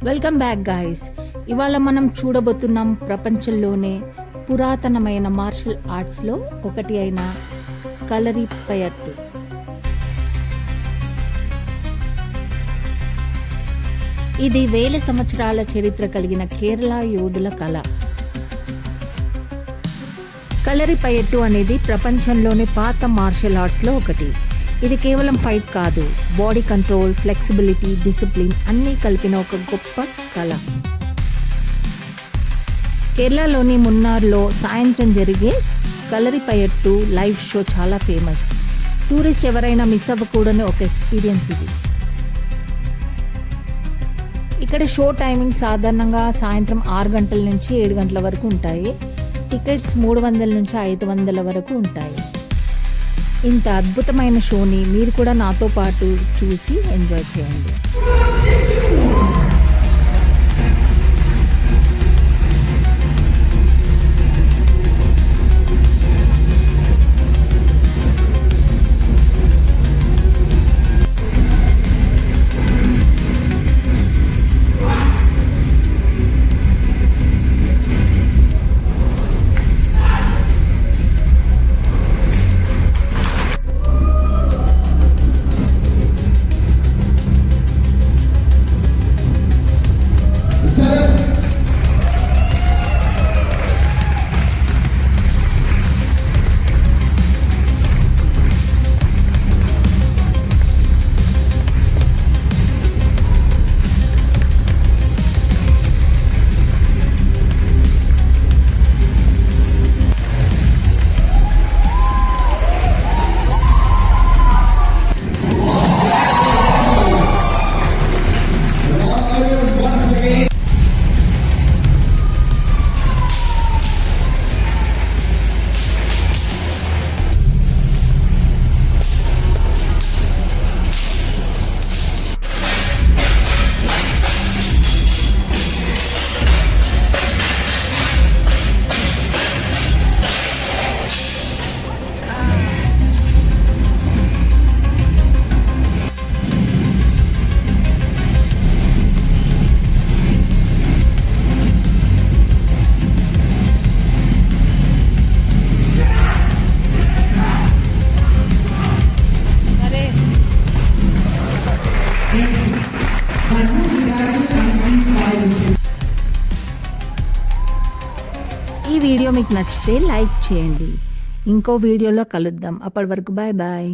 Welcome back guys. ఇవాళ మనం చూడబోతున్నాం ప్రపంచంలోనే పురాతనమైన మార్షల్ ఆర్ట్స్లో ఒకటి అయిన కలరిపయట్టు. ఇది వేల సంవత్సరాల చరిత్ర కలిగిన కేరళ యోధుల కళ. కలరిపయట్టు అనేది ప్రపంచంలోనే పాత మార్షల్ ఆర్ట్స్లో ఒకటి. ఇది కేవలం ఫైట్ కాదు, బాడీ కంట్రోల్, ఫ్లెక్సిబిలిటీ, డిసిప్లిన్ అన్నీ కలిపిన ఒక గొప్ప కళ. కేరళలోని మున్నార్లో సాయంత్రం జరిగే కలరిపయట్టు లైవ్ షో చాలా ఫేమస్. టూరిస్ట్ ఎవరైనా మిస్ అవ్వకూడని ఒక ఎక్స్పీరియన్స్ ఇది. ఇక్కడ షో టైమింగ్ సాధారణంగా సాయంత్రం 6 గంటల నుంచి 7 గంటల వరకు ఉంటాయి. టికెట్స్ 300 నుంచి 500 వరకు ఉంటాయి. ఇంత అద్భుతమైన షోని మీరు కూడా నాతో పాటు చూసి ఎంజాయ్ చేయండి. ఈ వీడియో మీకు నచ్చితే లైక్ చేయండి. ఇంకో వీడియోలో కలుద్దాం. అప్పటి వరకు బాయ్ బాయ్.